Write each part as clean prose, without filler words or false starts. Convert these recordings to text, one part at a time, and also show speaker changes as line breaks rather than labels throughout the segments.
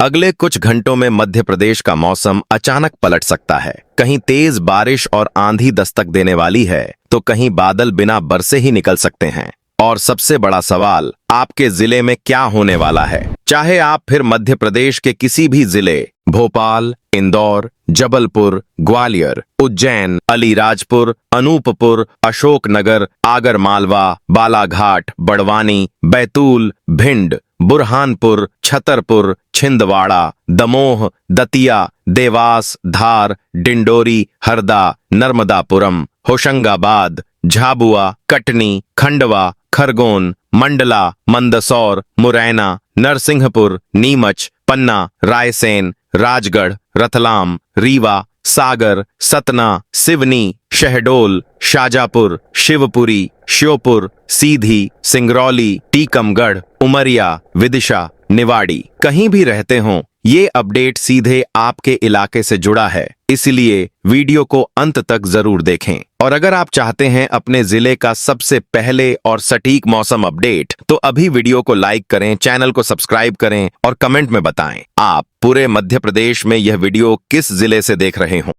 अगले कुछ घंटों में मध्य प्रदेश का मौसम अचानक पलट सकता है। कहीं तेज बारिश और आंधी दस्तक देने वाली है, तो कहीं बादल बिना बरसे ही निकल सकते हैं। और सबसे बड़ा सवाल, आपके जिले में क्या होने वाला है? चाहे आप फिर मध्य प्रदेश के किसी भी जिले, भोपाल, इंदौर, जबलपुर, ग्वालियर, उज्जैन, अलीराजपुर, अनूपपुर, अशोकनगर, आगरमालवा, बालाघाट, बड़वानी, बैतूल, भिंड, बुरहानपुर, छतरपुर, छिंदवाड़ा, दमोह, दतिया, देवास, धार, डिंडोरी, हरदा, नर्मदापुरम, होशंगाबाद, झाबुआ, कटनी, खंडवा, खरगोन, मंडला, मंदसौर, मुरैना, नरसिंहपुर, नीमच, पन्ना, रायसेन, राजगढ़, रतलाम, रीवा, सागर, सतना, सिवनी, शहडोल, शाजापुर, शिवपुरी, श्योपुर, सीधी, सिंगरौली, टीकमगढ़, उमरिया, विदिशा, निवाड़ी, कहीं भी रहते हों, ये अपडेट सीधे आपके इलाके से जुड़ा है, इसलिए वीडियो को अंत तक जरूर देखें। और अगर आप चाहते हैं अपने जिले का सबसे पहले और सटीक मौसम अपडेट, तो अभी वीडियो को लाइक करें, चैनल को सब्सक्राइब करें और कमेंट में बताएं आप पूरे मध्य प्रदेश में यह वीडियो किस जिले से देख रहे हों।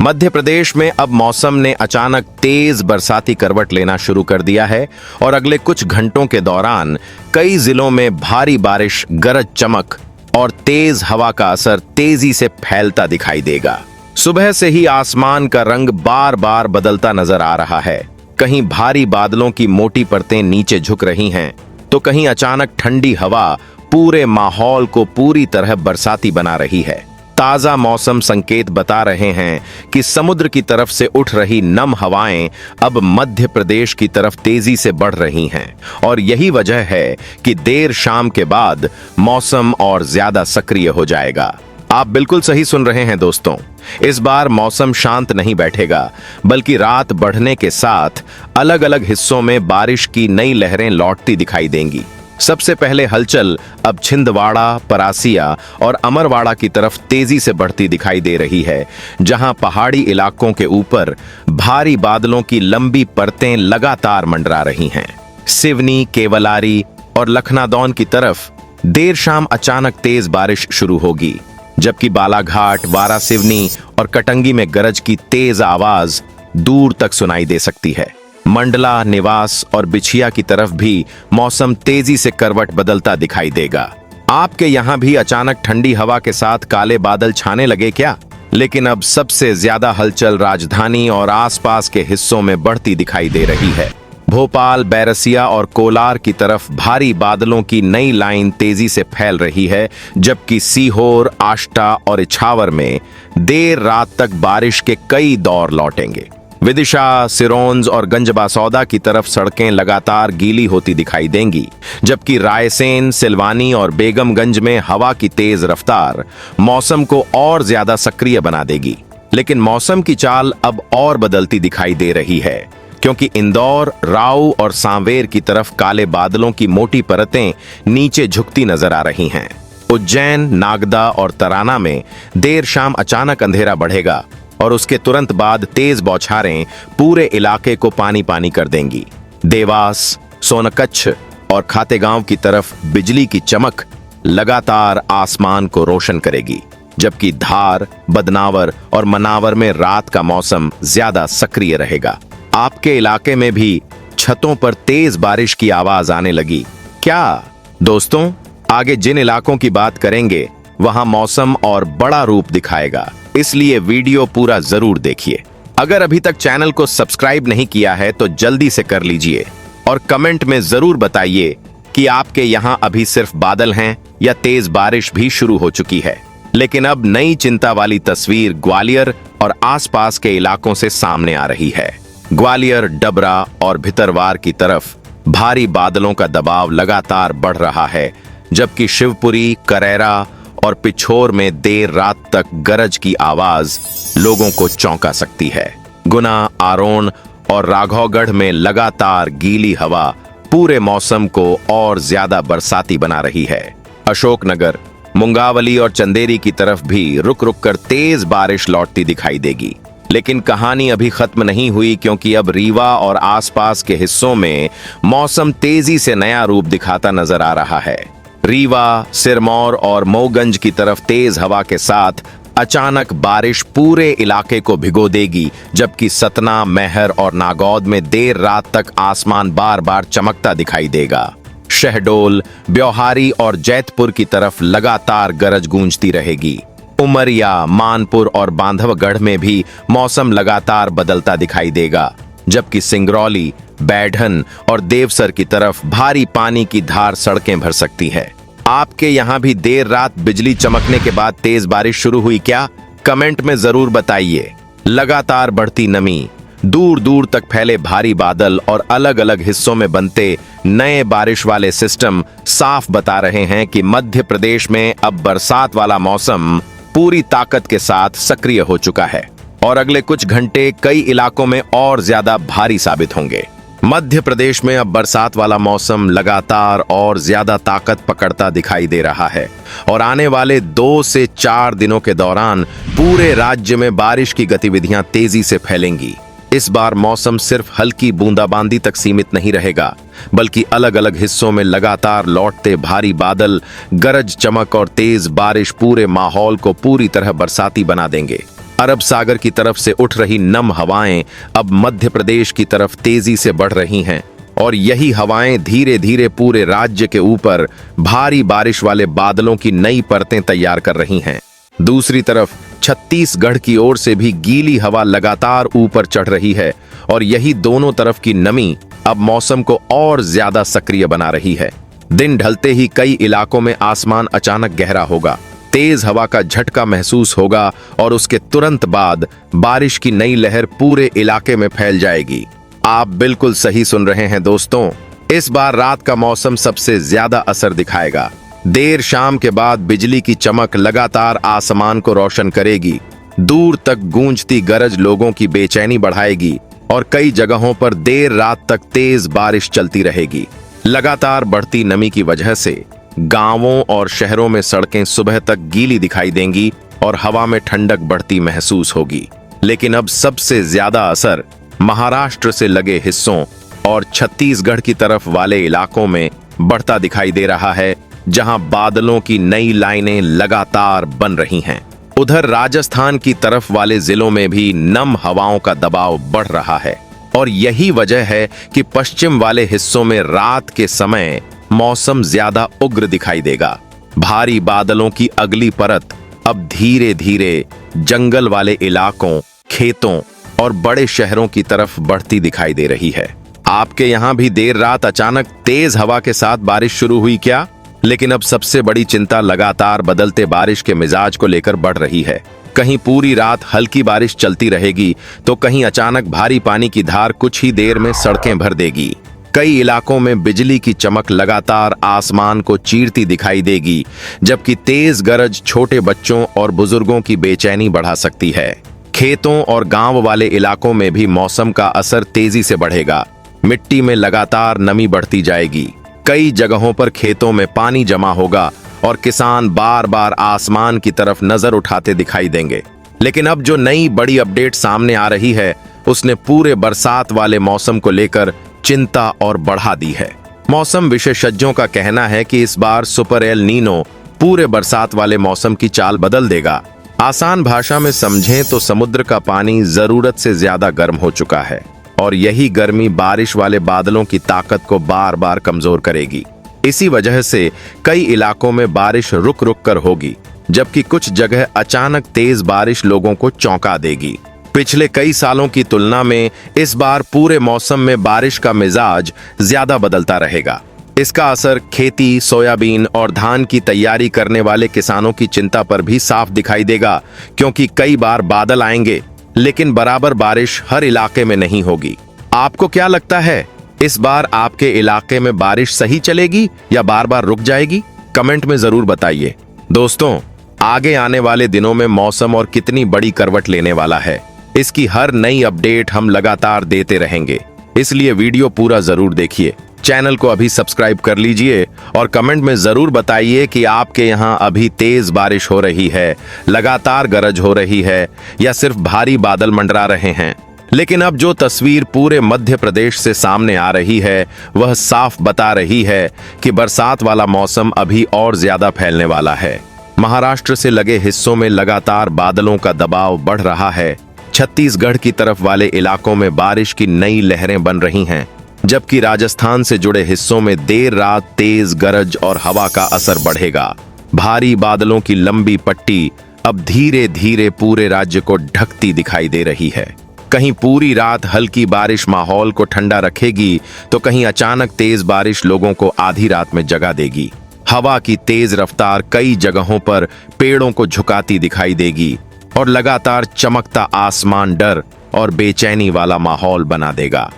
मध्य प्रदेश में अब मौसम ने अचानक तेज बरसाती करवट लेना शुरू कर दिया है और अगले कुछ घंटों के दौरान कई जिलों में भारी बारिश, गरज चमक और तेज हवा का असर तेजी से फैलता दिखाई देगा। सुबह से ही आसमान का रंग बार बार बदलता नजर आ रहा है। कहीं भारी बादलों की मोटी परतें नीचे झुक रही हैं, तो कहीं अचानक ठंडी हवा पूरे माहौल को पूरी तरह बरसाती बना रही है। ताजा मौसम संकेत बता रहे हैं कि समुद्र की तरफ से उठ रही नम हवाएं अब मध्य प्रदेश की तरफ तेजी से बढ़ रही हैं और यही वजह है कि देर शाम के बाद मौसम और ज्यादा सक्रिय हो जाएगा। आप बिल्कुल सही सुन रहे हैं दोस्तों, इस बार मौसम शांत नहीं बैठेगा, बल्कि रात बढ़ने के साथ अलग अलग हिस्सों में बारिश की नई लहरें लौटती दिखाई देंगी। सबसे पहले हलचल अब छिंदवाड़ा, परासिया और अमरवाड़ा की तरफ तेजी से बढ़ती दिखाई दे रही है, जहां पहाड़ी इलाकों के ऊपर भारी बादलों की लंबी परतें लगातार मंडरा रही हैं। सिवनी, केवलारी और लखनादौन की तरफ देर शाम अचानक तेज बारिश शुरू होगी, जबकि बालाघाट, वारासिवनी और कटंगी में गरज की तेज आवाज दूर तक सुनाई दे सकती है। मंडला, निवास और बिछिया की तरफ भी मौसम तेजी से करवट बदलता दिखाई देगा। आपके यहाँ भी अचानक ठंडी हवा के साथ काले बादल छाने लगे क्या? लेकिन अब सबसे ज्यादा हलचल राजधानी और आसपास के हिस्सों में बढ़ती दिखाई दे रही है। भोपाल, बैरसिया और कोलार की तरफ भारी बादलों की नई लाइन तेजी से फैल रही है, जबकि सीहोर, आष्टा और इछावर में देर रात तक बारिश के कई दौर लौटेंगे। विदिशा, सिरोंज और गंजबासौदा की तरफ सड़कें लगातार गीली होती दिखाई देंगी, जबकि रायसेन, सिलवानी और बेगमगंज में हवा की तेज रफ्तार मौसम को और ज्यादा सक्रिय बना देगी। लेकिन मौसम की चाल अब और बदलती दिखाई दे रही है, क्योंकि इंदौर, राऊ और सांवेर की तरफ काले बादलों की मोटी परतें नीचे झुकती नजर आ रही हैं। उज्जैन, नागदा और तराना में देर शाम अचानक अंधेरा बढ़ेगा और उसके तुरंत बाद तेज बौछारें पूरे इलाके को पानी पानी कर देंगी। देवास, सोनकच्छ और खातेगांव की तरफ बिजली की चमक लगातार आसमान को रोशन करेगी, जबकि धार, बदनावर और मनावर में रात का मौसम ज्यादा सक्रिय रहेगा। आपके इलाके में भी छतों पर तेज बारिश की आवाज आने लगी क्या? दोस्तों, आगे जिन इलाकों की बात करेंगे वहां मौसम और बड़ा रूप दिखाएगा, इसलिए वीडियो पूरा जरूर देखिए। अगर अभी तक चैनल को सब्सक्राइब नहीं किया है तो जल्दी से कर लीजिए और कमेंट में जरूर बताइए कि आपके यहाँ अभी सिर्फ बादल हैं या तेज बारिश भी शुरू हो चुकी है। लेकिन अब नई चिंता वाली तस्वीर ग्वालियर और आसपास के इलाकों से सामने आ रही है। ग्वालियर, डबरा और भितरवार की तरफ भारी बादलों का दबाव लगातार बढ़ रहा है, जबकि शिवपुरी, करेरा और पिछोर में देर रात तक गरज की आवाज लोगों को चौंका सकती है। गुना, आरोन और राघौगढ़ में लगातार गीली हवा पूरे मौसम को और ज्यादा बरसाती बना रही है। अशोकनगर, मुंगावली और चंदेरी की तरफ भी रुक रुक कर तेज बारिश लौटती दिखाई देगी, लेकिन कहानी अभी खत्म नहीं हुई, क्योंकि अब रीवा और आसपास के हिस्सों में मौसम तेजी से नया रूप दिखाता नजर आ रहा है। रीवा, सिरमौर और मऊगंज की तरफ तेज हवा के साथ अचानक बारिश पूरे इलाके को भिगो देगी, जबकि सतना, मैहर और नागौद में देर रात तक आसमान बार बार चमकता दिखाई देगा। शहडोल, ब्योहारी और जैतपुर की तरफ लगातार गरज गूंजती रहेगी। उमरिया, मानपुर और बांधवगढ़ में भी मौसम लगातार बदलता दिखाई देगा, जबकि सिंगरौली, बैढ़न और देवसर की तरफ भारी पानी की धार सड़कें भर सकती है। आपके यहाँ भी देर रात बिजली चमकने के बाद तेज बारिश शुरू हुई क्या? कमेंट में जरूर बताइए। लगातार बढ़ती नमी, दूर दूर तक फैले भारी बादल और अलग अलग हिस्सों में बनते नए बारिश वाले सिस्टम साफ बता रहे हैं कि मध्य प्रदेश में अब बरसात वाला मौसम पूरी ताकत के साथ सक्रिय हो चुका है और अगले कुछ घंटे कई इलाकों में और ज्यादा भारी साबित होंगे। मध्य प्रदेश में अब बरसात वाला मौसम लगातार और ज्यादा ताकत पकड़ता दिखाई दे रहा है और आने वाले 2 से 4 दिनों के दौरान पूरे राज्य में बारिश की गतिविधियां तेजी से फैलेंगी। इस बार मौसम सिर्फ हल्की बूंदाबांदी तक सीमित नहीं रहेगा, बल्कि अलग अलग हिस्सों में लगातार लौटते भारी बादल, गरज चमक और तेज बारिश पूरे माहौल को पूरी तरह बरसाती बना देंगे। अरब सागर की तरफ से उठ रही नम हवाएं अब मध्य प्रदेश की तरफ तेजी से बढ़ रही हैं और यही हवाएं धीरे धीरे पूरे राज्य के ऊपर भारी बारिश वाले बादलों की नई परतें तैयार कर रही हैं। दूसरी तरफ छत्तीसगढ़ की ओर से भी गीली हवा लगातार ऊपर चढ़ रही है और यही दोनों तरफ की नमी अब मौसम को और ज्यादा सक्रिय बना रही है। दिन ढलते ही कई इलाकों में आसमान अचानक गहरा होगा, तेज हवा का झटका महसूस होगा और उसके तुरंत बाद बारिश की नई लहर पूरे इलाके में फैल जाएगी। आप बिल्कुल सही सुन रहे हैं दोस्तों, इस बार रात का मौसम सबसे ज्यादा असर दिखाएगा। देर शाम के बाद बिजली की चमक लगातार आसमान को रोशन करेगी, दूर तक गूंजती गरज लोगों की बेचैनी बढ़ाएगी और कई जगहों पर देर रात तक तेज बारिश चलती रहेगी। लगातार बढ़ती नमी की वजह से गांवों और शहरों में सड़कें सुबह तक गीली दिखाई देंगी और हवा में ठंडक बढ़ती महसूस होगी। लेकिन अब सबसे ज्यादा असर महाराष्ट्र से लगे हिस्सों और छत्तीसगढ़ की तरफ वाले इलाकों में बढ़ता दिखाई दे रहा है, जहां बादलों की नई लाइनें लगातार बन रही हैं। उधर राजस्थान की तरफ वाले जिलों में भी नम हवाओं का दबाव बढ़ रहा है और यही वजह है कि पश्चिम वाले हिस्सों में रात के समय मौसम ज्यादा उग्र दिखाई देगा। भारी बादलों की अगली परत अब धीरे धीरे जंगल वाले इलाकों, खेतों और बड़े शहरों की तरफ बढ़ती दिखाई दे रही है। आपके यहाँ भी देर रात अचानक तेज हवा के साथ बारिश शुरू हुई क्या? लेकिन अब सबसे बड़ी चिंता लगातार बदलते बारिश के मिजाज को लेकर बढ़ रही है। कहीं पूरी रात हल्की बारिश चलती रहेगी तो कहीं अचानक भारी पानी की धार कुछ ही देर में सड़कें भर देगी। कई इलाकों में बिजली की चमक लगातार आसमान को चीरती दिखाई देगी, जबकि तेज गरज छोटे बच्चों और बुजुर्गों की बेचैनी बढ़ा सकती है। खेतों और गांव वाले इलाकों में भी मौसम का असर तेजी से बढ़ेगा। मिट्टी में लगातार नमी बढ़ती जाएगी, कई जगहों पर खेतों में पानी जमा होगा और किसान बार बार आसमान की तरफ नजर उठाते दिखाई देंगे। लेकिन अब जो नई बड़ी अपडेट सामने आ रही है, उसने पूरे बरसात वाले मौसम को लेकर चिंता और बढ़ा दी है। मौसम विशेषज्ञों का कहना है कि इस बार सुपर एल नीनो पूरे बरसात वाले मौसम की चाल बदल देगा। आसान भाषा में समझें तो समुद्र का पानी जरूरत से ज्यादा गर्म हो चुका है और यही गर्मी बारिश वाले बादलों की ताकत को बार बार कमजोर करेगी। इसी वजह से कई इलाकों में बारिश रुक रुक कर होगी, जबकि कुछ जगह अचानक तेज बारिश लोगों को चौंका देगी। पिछले कई सालों की तुलना में इस बार पूरे मौसम में बारिश का मिजाज ज्यादा बदलता रहेगा। इसका असर खेती, सोयाबीन और धान की तैयारी करने वाले किसानों की चिंता पर भी साफ दिखाई देगा, क्योंकि कई बार बादल आएंगे लेकिन बराबर बारिश हर इलाके में नहीं होगी। आपको क्या लगता है, इस बार आपके इलाके में बारिश सही चलेगी या बार बार रुक जाएगी? कमेंट में जरूर बताइए। दोस्तों, आगे आने वाले दिनों में मौसम और कितनी बड़ी करवट लेने वाला है, इसकी हर नई अपडेट हम लगातार देते रहेंगे, इसलिए वीडियो पूरा जरूर देखिए। चैनल को अभी सब्सक्राइब कर लीजिए और कमेंट में जरूर बताइए कि आपके यहाँ अभी तेज बारिश हो रही है, लगातार गरज हो रही है या सिर्फ भारी बादल मंडरा रहे हैं। लेकिन अब जो तस्वीर पूरे मध्य प्रदेश से सामने आ रही है वह साफ बता रही है कि बरसात वाला मौसम अभी और ज्यादा फैलने वाला है। महाराष्ट्र से लगे हिस्सों में लगातार बादलों का दबाव बढ़ रहा है। छत्तीसगढ़ की तरफ वाले इलाकों में बारिश की नई लहरें बन रही हैं, जबकि राजस्थान से जुड़े हिस्सों में देर रात तेज गरज और हवा का असर बढ़ेगा। भारी बादलों की लंबी पट्टी अब धीरे धीरे पूरे राज्य को ढकती दिखाई दे रही है। कहीं पूरी रात हल्की बारिश माहौल को ठंडा रखेगी तो कहीं अचानक तेज बारिश लोगों को आधी रात में जगा देगी। हवा की तेज रफ्तार कई जगहों पर पेड़ों को झुकाती दिखाई देगी और लगातार चमकता आसमान डर और बेचैनी वाला माहौल बना देगा।